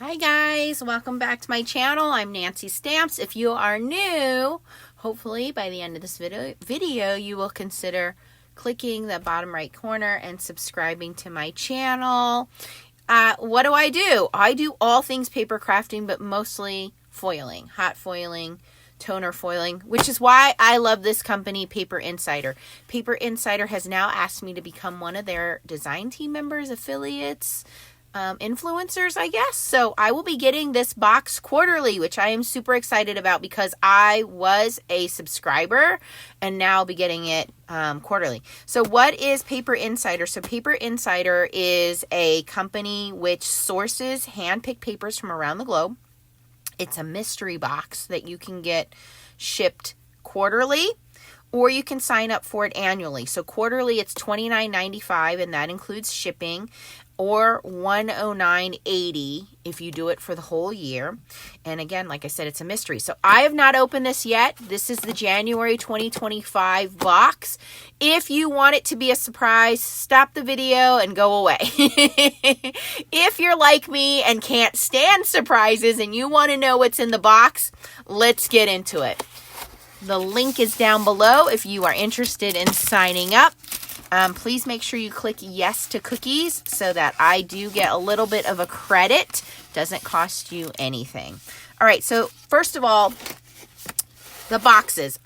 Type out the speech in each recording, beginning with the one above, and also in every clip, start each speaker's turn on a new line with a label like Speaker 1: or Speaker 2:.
Speaker 1: Hi guys, welcome back to my channel. I'm Nancy Stamps. If you are new, hopefully by the end of this video you will consider clicking the bottom right corner and subscribing to my channel. What do? I do all things paper crafting, but mostly foiling, hot foiling, toner foiling, which is why I love this company, Paper Insider. Paper Insider has now asked me to become one of their design team members, affiliates, influencers, I guess. So I will be getting this box quarterly, which I am super excited about because I was a subscriber and now I'll be getting it quarterly. So what is Paper Insider? So Paper Insider is a company which sources hand-picked papers from around the globe. It's a mystery box that you can get shipped quarterly, or you can sign up for it annually. So quarterly, it's $29.95, and that includes shipping, or $109.80 if you do it for the whole year. And again, like I said, it's a mystery. So I have not opened this yet. This is the January 2025 box. If you want it to be a surprise, stop the video and go away. If you're like me and can't stand surprises and you want to know what's in the box, let's get into it. The link is down below if you are interested in signing up. Please make sure you click yes to cookies so that I do get a little bit of a credit. Doesn't cost you anything. All right, so first of all, the boxes.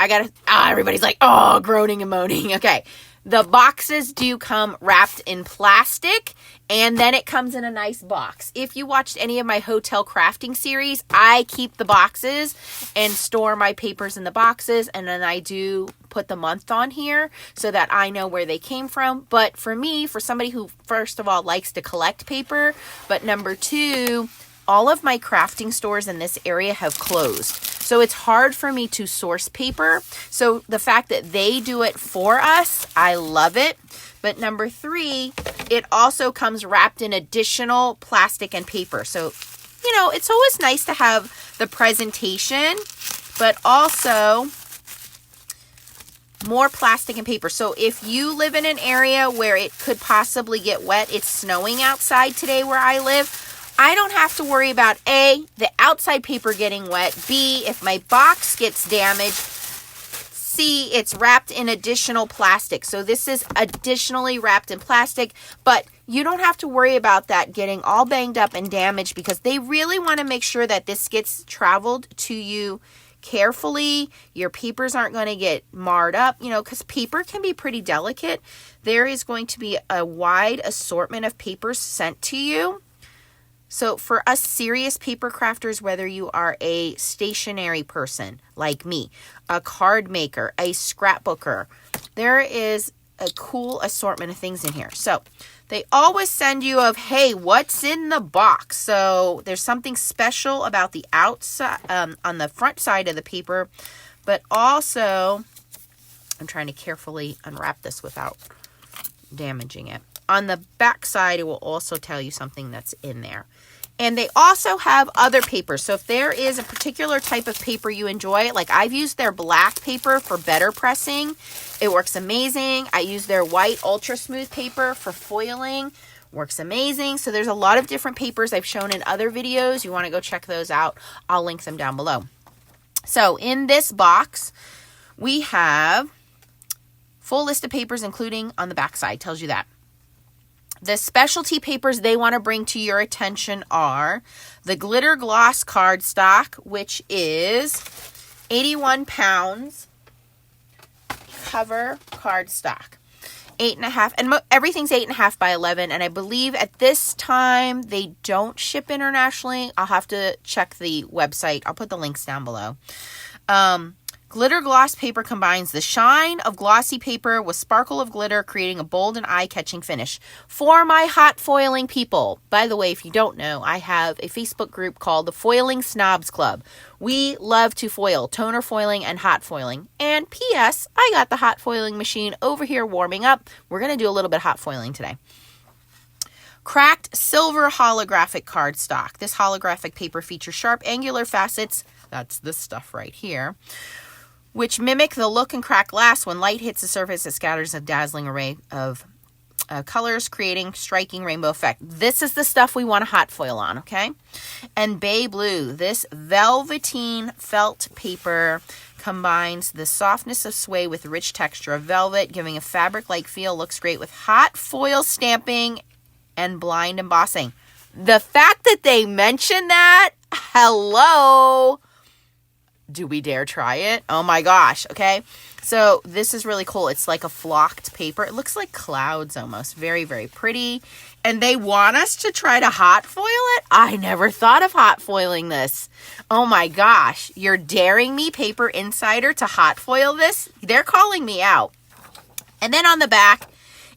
Speaker 1: Everybody's like, oh, groaning and moaning. Okay, the boxes do come wrapped in plastic, and then it comes in a nice box. If you watched any of my hotel crafting series, I keep the boxes and store my papers in the boxes, and then I do put the month on here so that I know where they came from. But for me, for somebody who, first of all, likes to collect paper, but number two, all of my crafting stores in this area have closed. So it's hard for me to source paper. So the fact that they do it for us, I love it. But number three, it also comes wrapped in additional plastic and paper. So, you know, it's always nice to have the presentation, but also more plastic and paper. So if you live in an area where it could possibly get wet, it's snowing outside today where I live, I don't have to worry about A, the outside paper getting wet, B, if my box gets damaged, C, it's wrapped in additional plastic. So this is additionally wrapped in plastic, but you don't have to worry about that getting all banged up and damaged because they really want to make sure that this gets traveled to you carefully. Your papers aren't going to get marred up, you know, because paper can be pretty delicate. There is going to be a wide assortment of papers sent to you. So for us serious paper crafters, whether you are a stationary person like me, a card maker, a scrapbooker, there is a cool assortment of things in here. So they always send you of, hey, what's in the box? So there's something special about the outside, on the front side of the paper, but also, I'm trying to carefully unwrap this without damaging it. On the back side, it will also tell you something that's in there. And they also have other papers. So if there is a particular type of paper you enjoy, like I've used their black paper for better pressing. It works amazing. I use their white ultra smooth paper for foiling. Works amazing. So there's a lot of different papers I've shown in other videos. You want to go check those out. I'll link them down below. So in this box, we have full list of papers, including on the back side, tells you that. The specialty papers they want to bring to your attention are the glitter gloss cardstock, which is 81 pounds cover cardstock, 8.5, and everything's 8.5 by 11. And I believe at this time they don't ship internationally. I'll have to check the website. I'll put the links down below. Glitter gloss paper combines the shine of glossy paper with sparkle of glitter, creating a bold and eye-catching finish. For my hot foiling people, by the way, if you don't know, I have a Facebook group called the Foiling Snobs Club. We love to foil, toner foiling and hot foiling. And P.S., I got the hot foiling machine over here warming up. We're going to do a little bit of hot foiling today. Cracked silver holographic cardstock. This holographic paper features sharp angular facets, that's this stuff right here, which mimic the look and crack glass. When light hits the surface, it scatters a dazzling array of colors, creating striking rainbow effect. This is the stuff we want to hot foil on, okay? And Bay Blue, this velvetine felt paper combines the softness of sway with rich texture of velvet, giving a fabric-like feel. Looks great with hot foil stamping and blind embossing. The fact that they mention that, hello, do we dare try it? Oh my gosh, okay? So this is really cool. It's like a flocked paper. It looks like clouds almost. Very, very pretty. And they want us to try to hot foil it? I never thought of hot foiling this. Oh my gosh. You're daring me, Paper Insider, to hot foil this? They're calling me out. And then on the back,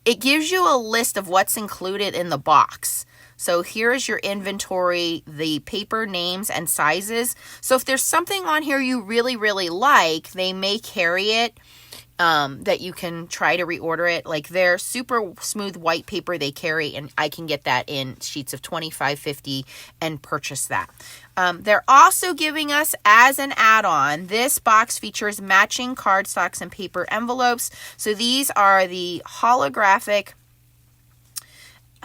Speaker 1: it gives you a list of what's included in the box. So here is your inventory, the paper names and sizes. So if there's something on here you really, really like, they may carry it, that you can try to reorder it. Like their super smooth white paper they carry, and I can get that in sheets of 25, 50 and purchase that. They're also giving us as an add-on, this box features matching cardstocks and paper envelopes. So these are the holographic,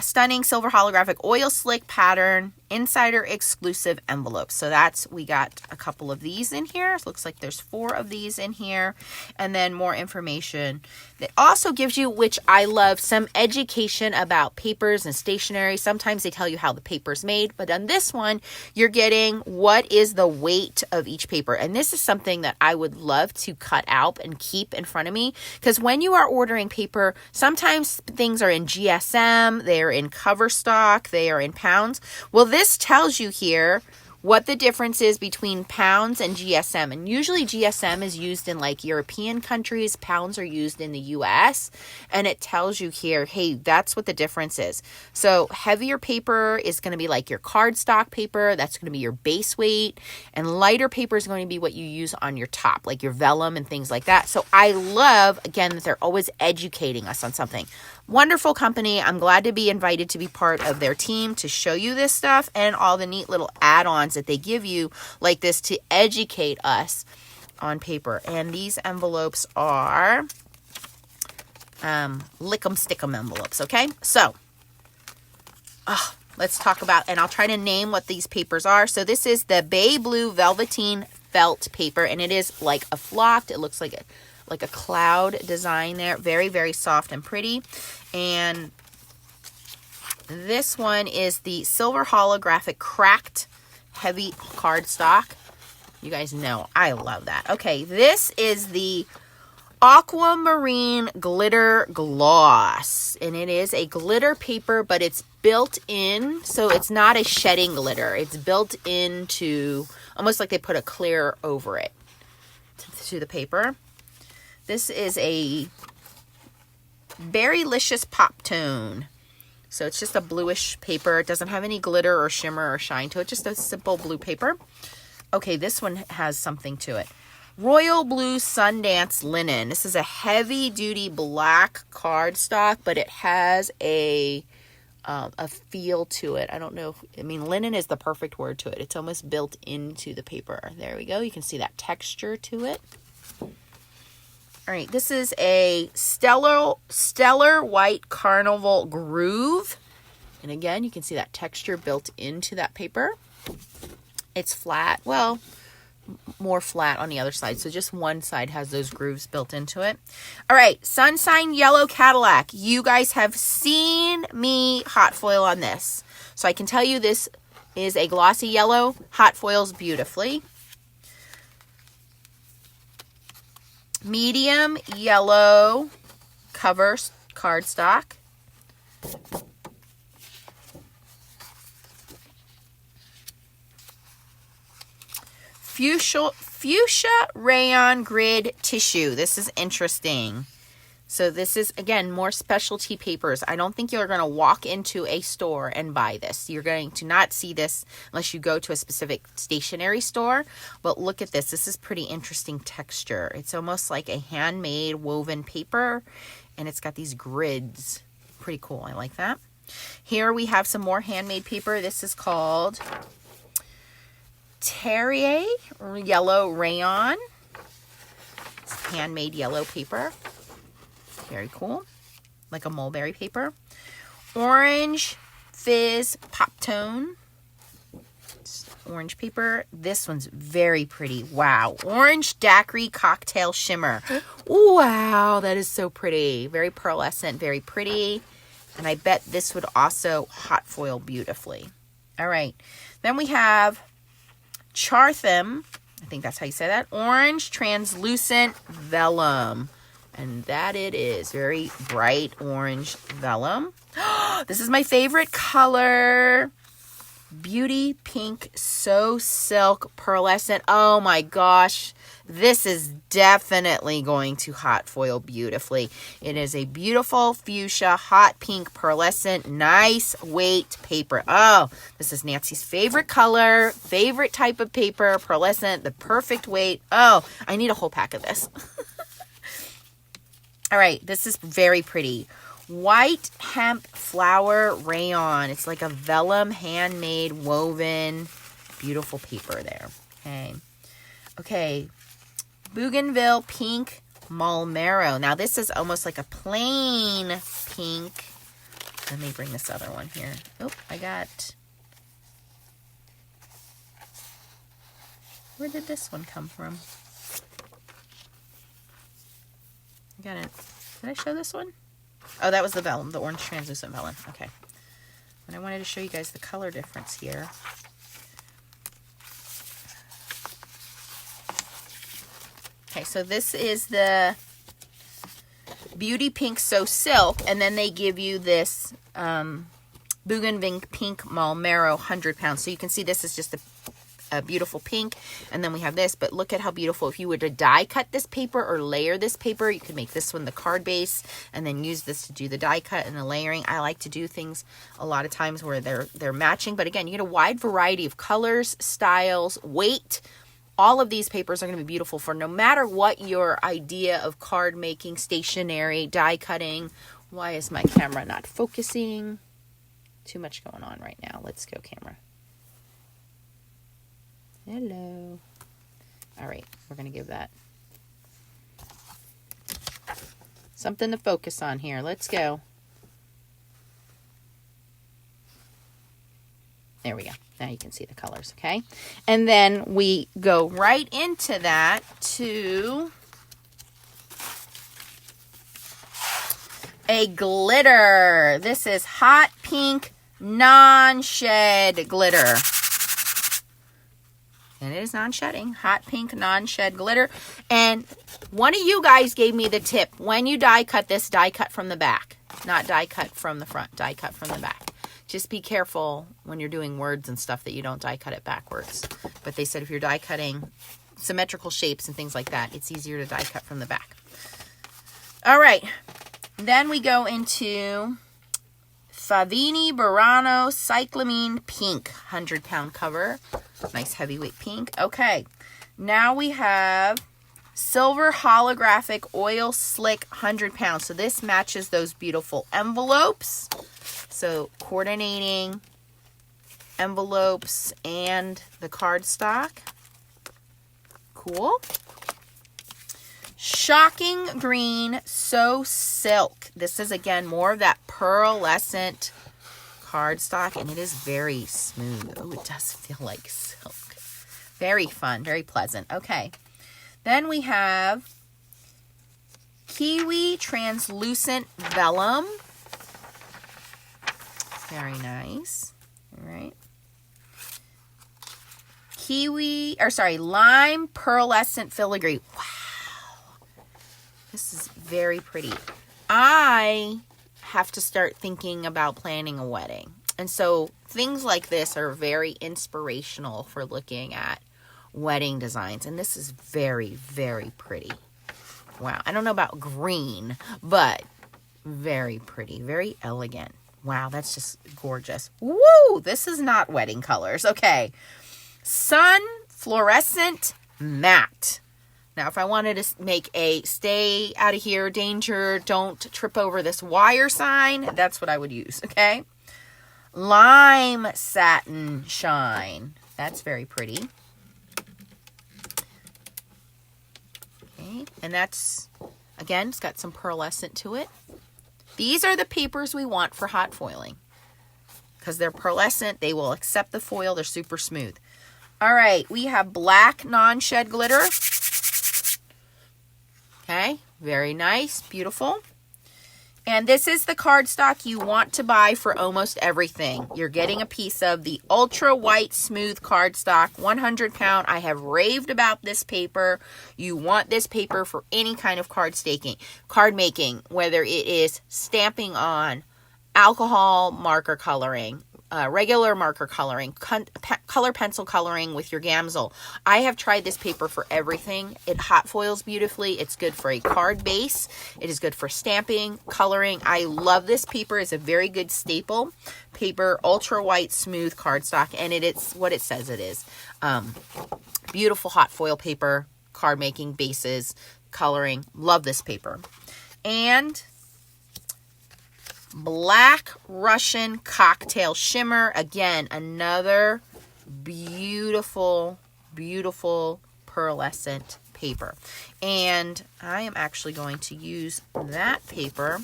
Speaker 1: stunning silver holographic oil slick pattern insider exclusive envelopes. So we got a couple of these in here. It looks like there's 4 of these in here, and then more information. It also gives you, which I love, some education about papers and stationery. Sometimes they tell you how the paper's made, but on this one you're getting what is the weight of each paper. And this is something that I would love to cut out and keep in front of me, because when you are ordering paper, sometimes things are in GSM, they're in cover stock, they are in pounds. Well, this tells you here what the difference is between pounds and GSM. And usually GSM is used in like European countries. Pounds are used in the US. And it tells you here, hey, that's what the difference is. So heavier paper is going to be like your cardstock paper. That's going to be your base weight. And lighter paper is going to be what you use on your top, like your vellum and things like that. So I love, again, that they're always educating us on something. Wonderful company. I'm glad to be invited to be part of their team to show you this stuff and all the neat little add-ons that they give you like this to educate us on paper. And these envelopes are lick 'em stick 'em envelopes, okay? So let's talk about, and I'll try to name what these papers are. So this is the Bay Blue Velvetine Felt paper, and it is like a flocked, it looks like a cloud design there. Very, very soft and pretty. And this one is the silver holographic cracked heavy cardstock. You guys know I love that. Okay, this is the Aquamarine Glitter Gloss. And it is a glitter paper, but it's built in. So it's not a shedding glitter. It's built into, almost like they put a clear over it to the paper. This is a Berrylicious Pop Tone. So it's just a bluish paper. It doesn't have any glitter or shimmer or shine to it. Just a simple blue paper. Okay, this one has something to it. Royal Blue Sundance Linen. This is a heavy-duty black cardstock, but it has a feel to it. I don't know. Linen is the perfect word to it. It's almost built into the paper. There we go. You can see that texture to it. All right, this is a Stellar White Carnival Groove. And again, you can see that texture built into that paper. It's flat. Well, more flat on the other side. So just one side has those grooves built into it. All right, Sunshine Yellow Cadillac. You guys have seen me hot foil on this. So I can tell you this is a glossy yellow. Hot foils beautifully. Medium yellow cover cardstock. Fuchsia rayon grid tissue. This is interesting. So this is, again, more specialty papers. I don't think you're going to walk into a store and buy this. You're going to not see this unless you go to a specific stationery store. But look at this. This is pretty interesting texture. It's almost like a handmade woven paper, and it's got these grids. Pretty cool. I like that. Here we have some more handmade paper. This is called Terrier Yellow Rayon. It's handmade yellow paper. Very cool. like a mulberry paper. Orange Fizz Pop Tone. Orange paper. This one's very pretty. Wow. Orange Daiquiri Cocktail Shimmer. Wow, that is so pretty. Very pearlescent, very pretty. And I bet this would also hot foil beautifully. All right. Then we have Chartham. I think that's how you say that. Orange Translucent Vellum. And that it is. Very bright orange vellum. This is my favorite color. Beauty Pink So Silk Pearlescent. Oh my gosh. This is definitely going to hot foil beautifully. It is a beautiful fuchsia hot pink pearlescent, nice weight paper. Oh, this is Nancy's favorite color, favorite type of paper, pearlescent, the perfect weight. Oh, I need a whole pack of this. All right, this is very pretty. White Hemp Flower Rayon. It's like a vellum, handmade, woven, beautiful paper there. Okay. Bougainville Pink Mulmero. Now this is almost like a plain pink. Let me bring this other one here. Oh, where did this one come from? I got it. Did I show this one? Oh, that was the vellum, the orange translucent vellum. Okay. And I wanted to show you guys the color difference here. Okay, so this is the Beauty Pink So Silk, and then they give you this Bougainville Pink Mulmero 100 pounds. So you can see this is just a beautiful pink, and then we have this, but look at how beautiful. If you were to die cut this paper or layer this paper, you could make this one the card base and then use this to do the die cut and the layering. I like to do things a lot of times where they're matching, but again, you get a wide variety of colors, styles, weight. All of these papers are going to be beautiful for no matter what your idea of card making, stationery, die cutting. Why is my camera not focusing? Too much going on right now. Let's go, camera. Hello. All right, we're going to give that something to focus on here. Let's go. There we go. Now you can see the colors, okay? And then we go right into that to a glitter. This is Hot Pink Non-Shed Glitter. And it is non-shedding. Hot Pink Non-Shed Glitter. And one of you guys gave me the tip. When you die cut this, die cut from the back. Not die cut from the front. Die cut from the back. Just be careful when you're doing words and stuff that you don't die cut it backwards. But they said if you're die cutting symmetrical shapes and things like that, it's easier to die cut from the back. All right. Then we go into Favini Burano Cyclamine Pink 100-pound cover. Nice heavyweight pink. Okay. Now we have Silver Holographic Oil Slick 100 pounds. So this matches those beautiful envelopes. So coordinating envelopes and the cardstock. Cool. Shocking Green So Silk. This is, again, more of that pearlescent cardstock, and it is very smooth. Oh, it does feel like silk. Very fun, very pleasant. Okay. Then we have Kiwi Translucent Vellum. Very nice. All right. Lime Pearlescent Filigree. Wow. This is very pretty. I have to start thinking about planning a wedding. And so things like this are very inspirational for looking at wedding designs. And this is very, very pretty. Wow. I don't know about green, but very pretty, very elegant. Wow, that's just gorgeous. Woo! This is not wedding colors. Okay. Sun Fluorescent Matte. Now, if I wanted to make a stay out of here, danger, don't trip over this wire sign, that's what I would use, okay? Lime Satin Shine. That's very pretty. Okay, and that's, again, it's got some pearlescent to it. These are the papers we want for hot foiling because they're pearlescent. They will accept the foil. They're super smooth. All right, we have black non-shed glitter. Okay, very nice, beautiful. And this is the cardstock you want to buy for almost everything. You're getting a piece of the ultra white smooth cardstock, 100 pound. I have raved about this paper. You want this paper for any kind of card making, whether it is stamping on, alcohol marker coloring, regular marker coloring, color pencil coloring with your Gamsol. I have tried this paper for everything. It hot foils beautifully. It's good for a card base. It is good for stamping, coloring. I love this paper. It's a very good staple paper, ultra white smooth cardstock, and it's what it says it is. Beautiful hot foil paper, card making, bases, coloring. Love this paper. And Black Russian Cocktail Shimmer. Again, another beautiful, beautiful pearlescent paper. And I am actually going to use that paper,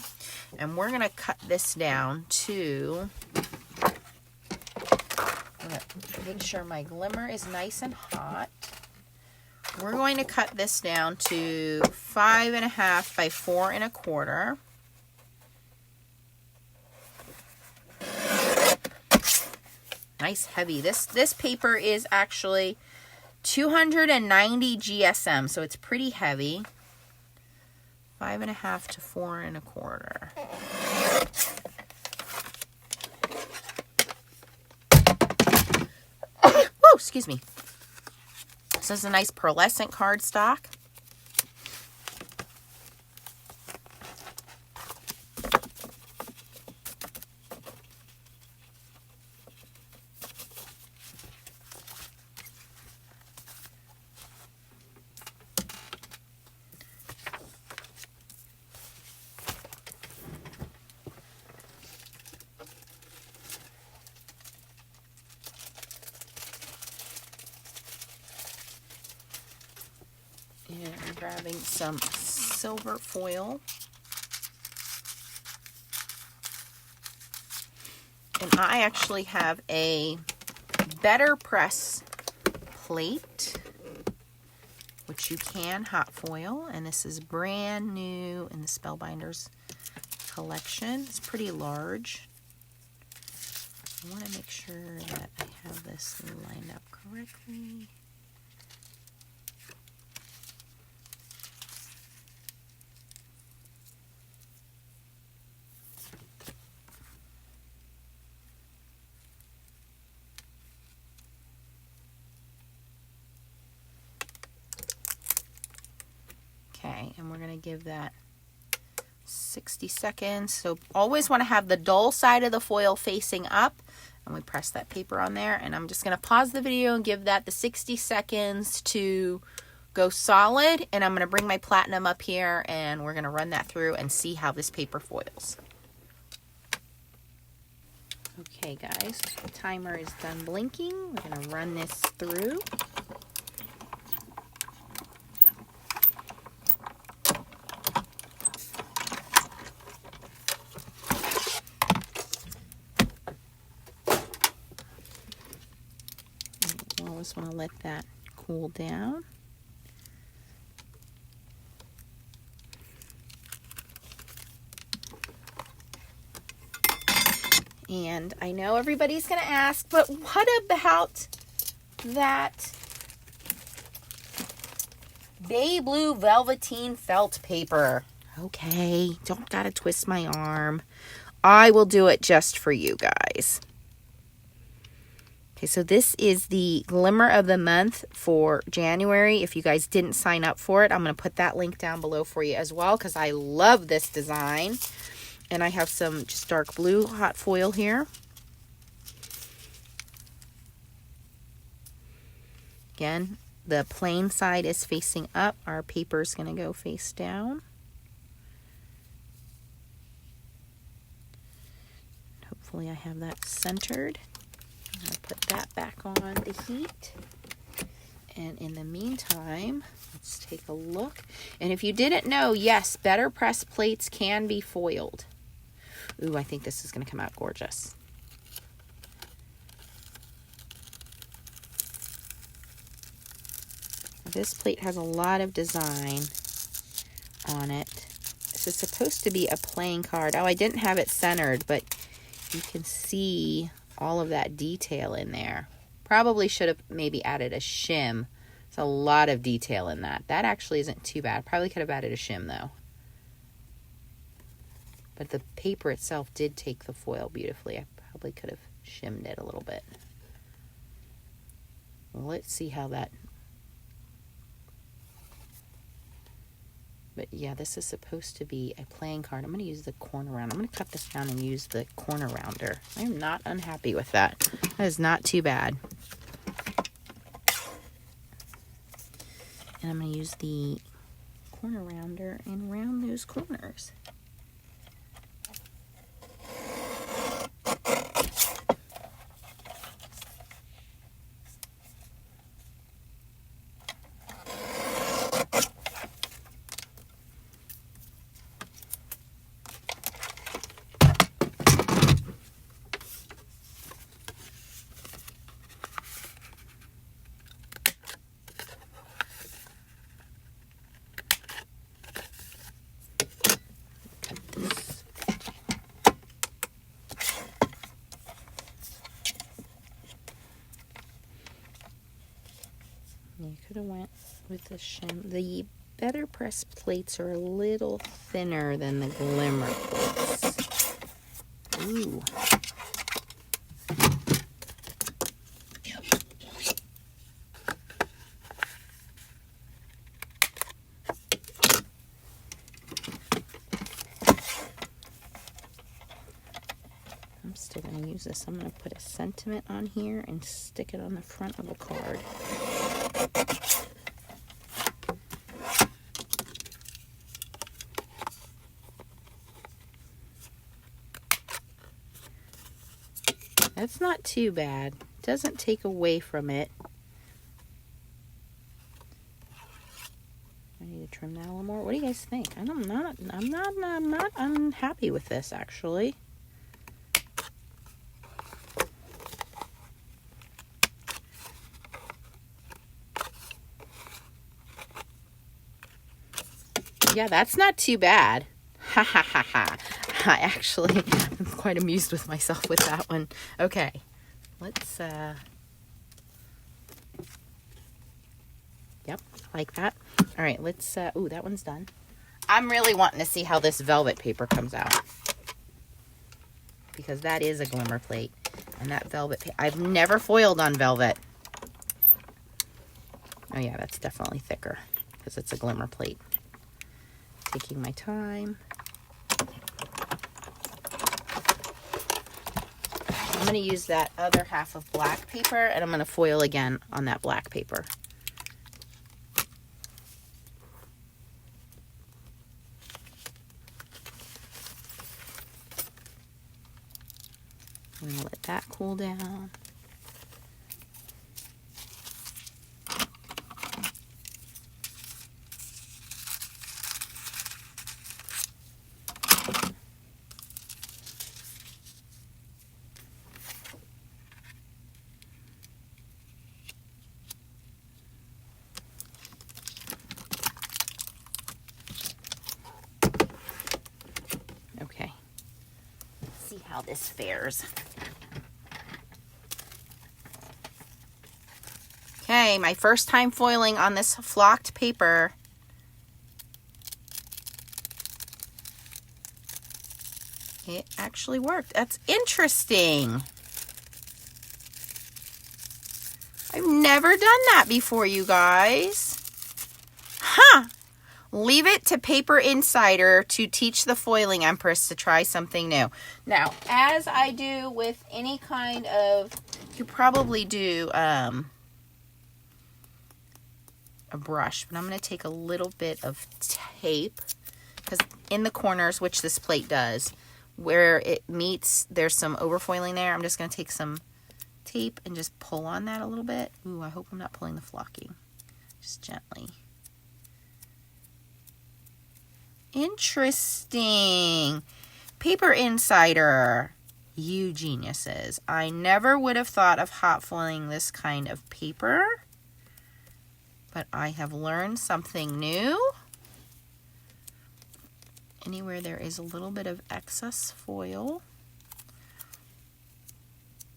Speaker 1: and we're going to cut this down to, make sure my glimmer is nice and hot. We're going to cut this down to 5.5 by 4 1/4. Nice heavy. This paper is actually 290 GSM, so it's pretty heavy. 5.5 to 4 1/4. Whoa, excuse me. This is a nice pearlescent cardstock. And I'm grabbing some silver foil. And I actually have a Better Press plate, which you can hot foil. And this is brand new in the Spellbinders collection. It's pretty large. I want to make sure that I have this lined up correctly. Okay, and we're going to give that 60 seconds. So always want to have the dull side of the foil facing up. And we press that paper on there. And I'm just going to pause the video and give that the 60 seconds to go solid. And I'm going to bring my platinum up here and we're going to run that through and see how this paper foils. Okay, guys, the timer is done blinking. We're going to run this through. Always want to let that cool down. And I know everybody's going to ask, but what about that Bay Blue Velvetine felt paper? Okay, don't gotta twist my arm. I will do it just for you guys. Okay, so this is the Glimmer of the Month for January. If you guys didn't sign up for it, I'm going to put that link down below for you as well because I love this design. And I have some just dark blue hot foil here. Again, the plain side is facing up. Our paper is going to go face down. Hopefully I have that centered. I'm going to put that back on the heat. And in the meantime, let's take a look. And if you didn't know, yes, Better Press plates can be foiled. Ooh, I think this is going to come out gorgeous. This plate has a lot of design on it. This is supposed to be a playing card. Oh, I didn't have it centered, but you can see all of that detail in there. Probably should have maybe added a shim. There's a lot of detail in that. That actually isn't too bad. Probably could have added a shim though. But the paper itself did take the foil beautifully. I probably could have shimmed it a little bit. Well, let's see how that... But yeah, this is supposed to be a playing card. I'm going to use the corner round. I'm going to cut this down and use the corner rounder. I'm not unhappy with that. That is not too bad. And I'm going to use the corner rounder and round those corners. You could have went with the shim. The better press plates are a little thinner than the Glimmer plates. Ooh. I'm still going to use this. I'm going to put a sentiment on here and stick it on the front of a card. That's not too bad. Doesn't take away from it. I need to trim that a little more. What do you guys think? I'm not unhappy with this actually. Yeah, that's not too bad. Ha ha ha ha. I'm quite amused with myself with that one. Okay, let's, yep, I like that. All right, let's, ooh, that one's done. I'm really wanting to see how this velvet paper comes out. Because that is a Glimmer plate. And that velvet, I've never foiled on velvet. Oh yeah, that's definitely thicker. Because it's a Glimmer plate. Taking my time. I'm going to use that other half of black paper and I'm going to foil again on that black paper. I'm going to let that cool down. Okay, let's see how this fares. Okay, my first time foiling on this flocked paper. It actually worked. That's interesting. I've never done that before, you guys. Huh. Leave it to Paper Insider to teach the foiling empress to try something new. Now, as I do with any kind of, you probably do a brush, but I'm going to take a little bit of tape, because in the corners, which this plate does, where it meets, there's some overfoiling there. I'm just going to take some tape and just pull on that a little bit. Ooh, I hope I'm not pulling the flocking. Just gently. Interesting. Paper Insider. You geniuses. I never would have thought of hot foiling this kind of paper, but I have learned something new. Anywhere there is a little bit of excess foil,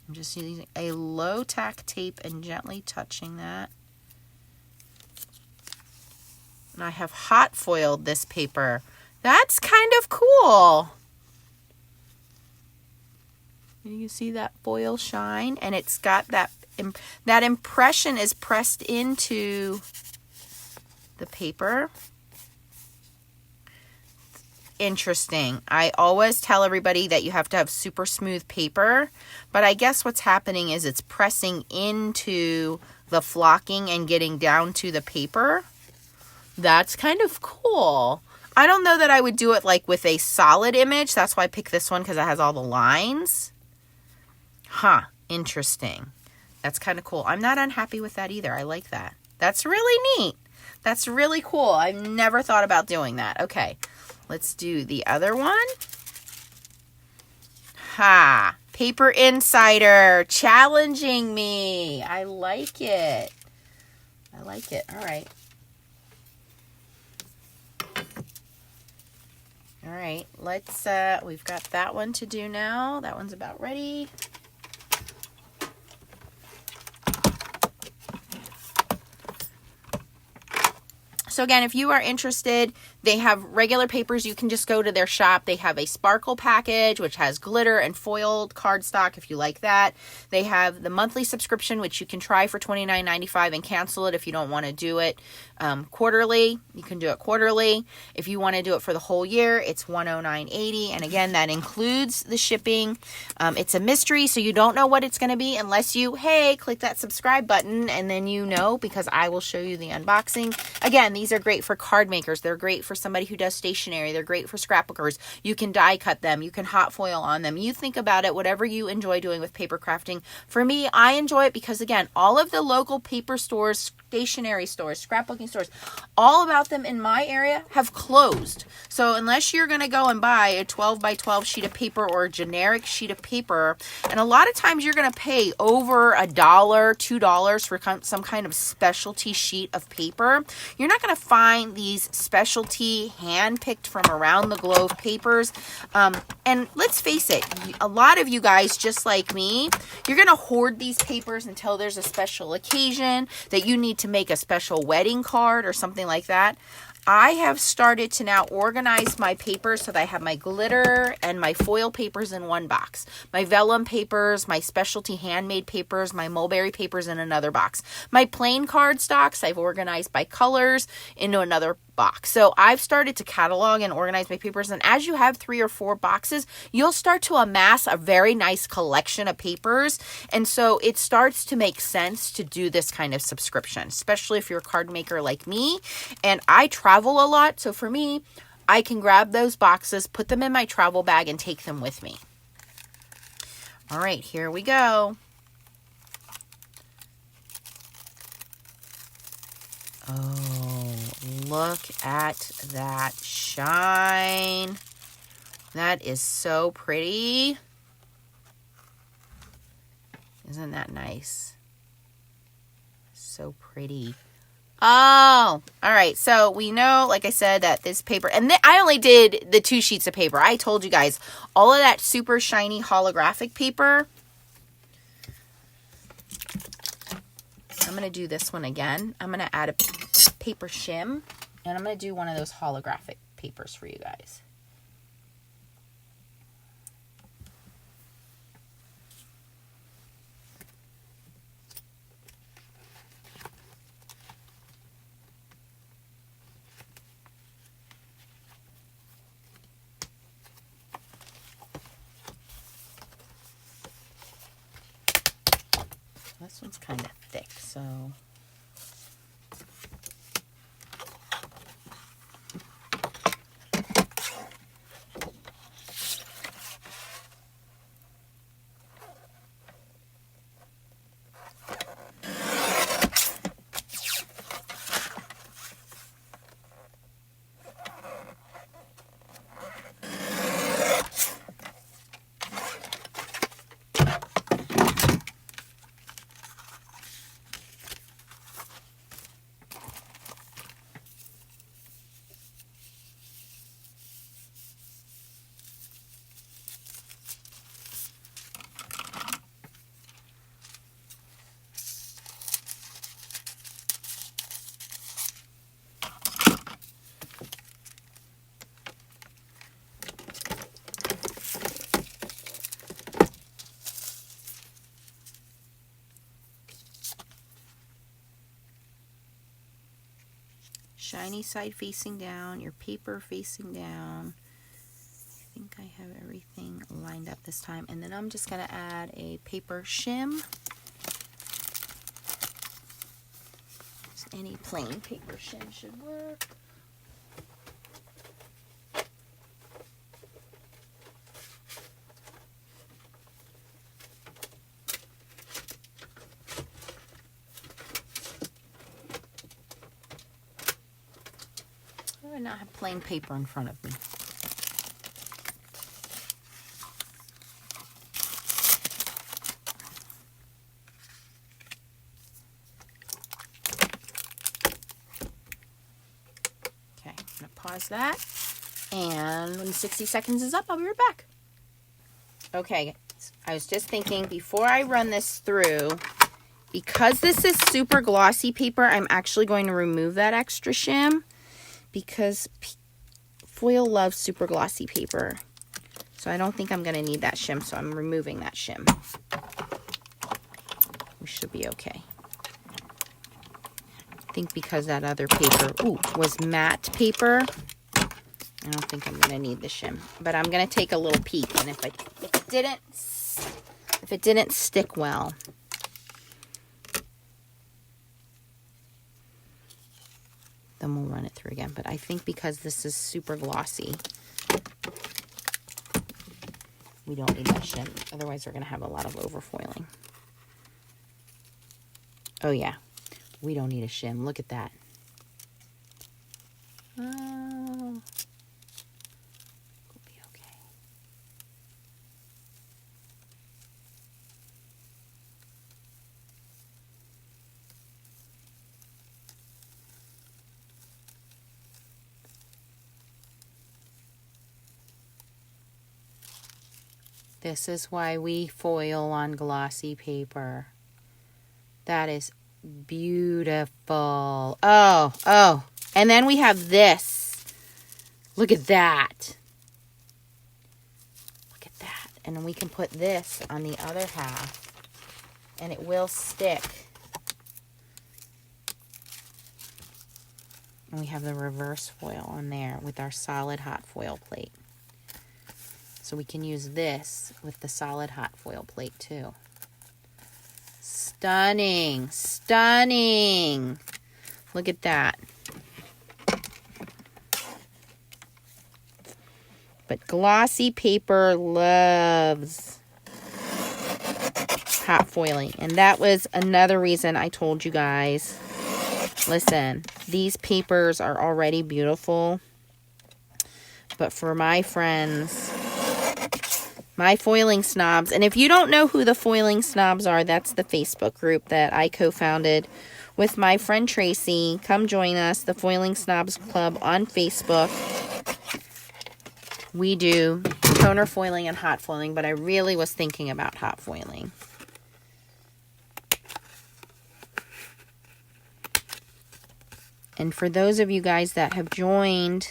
Speaker 1: I'm just using a low tack tape and gently touching that. And I have hot foiled this paper. That's kind of cool. You see that foil shine, and it's got that impression is pressed into the paper. Interesting. I always tell everybody that you have to have super smooth paper, but I guess what's happening is it's pressing into the flocking and getting down to the paper. That's kind of cool. I don't know that I would do it like with a solid image. That's why I picked this one, because it has all the lines. Huh, interesting. That's kind of cool. I'm not unhappy with that either. I like that. That's really neat. That's really cool. I've never thought about doing that. Okay, let's do the other one. Ha, Paper Insider challenging me. I like it. I like it. All right. All right, let's, we've got that one to do now. That one's about ready. So again, if you are interested, they have regular papers. You can just go to their shop. They have a sparkle package, which has glitter and foiled cardstock, if you like that. They have the monthly subscription, which you can try for $29.95 and cancel it if you don't want to do it quarterly. You can do it quarterly. If you want to do it for the whole year, it's $109.80. And again, that includes the shipping. It's a mystery, so you don't know what it's going to be unless you, hey, click that subscribe button, and then you know, because I will show you the unboxing. Again, these are great for card makers. They're great for somebody who does stationery. They're great for scrapbookers. You can die cut them. You can hot foil on them. You think about it, whatever you enjoy doing with paper crafting. For me, I enjoy it because, again, all of the local paper stores, stationery stores, scrapbooking stores, all about them in my area have closed. So unless you're going to go and buy a 12 by 12 sheet of paper or a generic sheet of paper, and a lot of times you're going to pay over $1, $2 for some kind of specialty sheet of paper, you're not going to find these specialty hand-picked from around the globe papers. And let's face it, a lot of you guys, just like me, you're going to hoard these papers until there's a special occasion that you need to make a special wedding card or something like that. I have started to now organize my papers so that I have my glitter and my foil papers in one box. My vellum papers, my specialty handmade papers, my mulberry papers in another box. My plain cardstocks, I've organized by colors into another box. So I've started to catalog and organize my papers, and as you have 3 or 4 boxes, you'll start to amass a very nice collection of papers, and so it starts to make sense to do this kind of subscription, especially if you're a card maker like me. And I travel a lot, so for me, I can grab those boxes, put them in my travel bag, and take them with me. All right, here we go. Oh, look at that shine. That is so pretty. Isn't that nice? So pretty. Oh, all right. So we know, like I said, that this paper, and I only did the 2 sheets of paper. I told you guys, all of that super shiny holographic paper. I'm going to do this one again. I'm going to add a paper shim, and I'm going to do one of those holographic papers for you guys. This one's kind of thick, so shiny side facing down, your paper facing down. I think I have everything lined up this time. And then I'm just going to add a paper shim. Just any plain paper shim should work. I would not have plain paper in front of me. Okay, I'm going to pause that. And when 60 seconds is up, I'll be right back. Okay, I was just thinking before I run this through, because this is super glossy paper, I'm actually going to remove that extra shim. Because foil loves super glossy paper. So I don't think I'm going to need that shim, so I'm removing that shim. We should be okay. I think because that other paper was matte paper, I don't think I'm going to need the shim. But I'm going to take a little peek, and if it didn't stick well, then we'll run it through again. But I think because this is super glossy, we don't need that shim. Otherwise, we're going to have a lot of overfoiling. Oh, yeah. We don't need a shim. Look at that. Oh. We'll be okay. This is why we foil on glossy paper. That is beautiful. Oh. And then we have this. Look at that. Look at that. And then we can put this on the other half. And it will stick. And we have the reverse foil on there with our solid hot foil plate. So we can use this with the solid hot foil plate too. Stunning, stunning. Look at that. But glossy paper loves hot foiling. And that was another reason I told you guys, listen, these papers are already beautiful. But for my friends, my foiling snobs, and if you don't know who the foiling snobs are, that's the Facebook group that I co-founded with my friend Tracy. Come join us, the Foiling Snobs Club on Facebook. We do toner foiling and hot foiling, but I really was thinking about hot foiling. And for those of you guys that have joined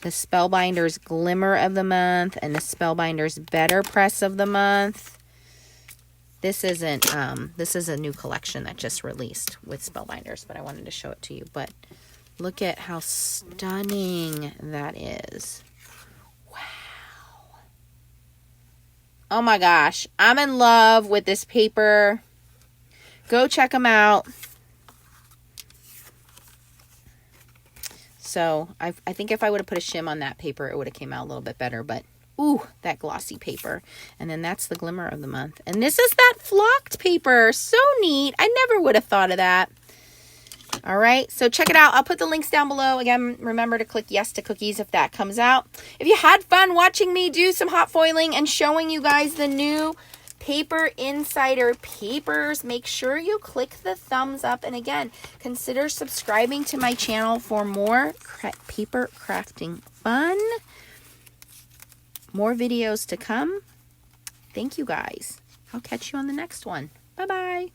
Speaker 1: the Spellbinders Glimmer of the Month and the Spellbinders Better Press of the Month, this is a new collection that just released with Spellbinders, but I wanted to show it to you. But look at how stunning that is. Wow. Oh my gosh, I'm in love with this paper. Go check them out. So I think if I would have put a shim on that paper, it would have came out a little bit better. But, ooh, that glossy paper. And then that's the Glimmer of the Month. And this is that flocked paper. So neat. I never would have thought of that. All right, so check it out. I'll put the links down below. Again, remember to click yes to cookies if that comes out. If you had fun watching me do some hot foiling and showing you guys the new Paper Insider papers, make sure you click the thumbs up. And again, consider subscribing to my channel for more paper crafting fun. More videos to come. Thank you guys. I'll catch you on the next one. Bye-bye.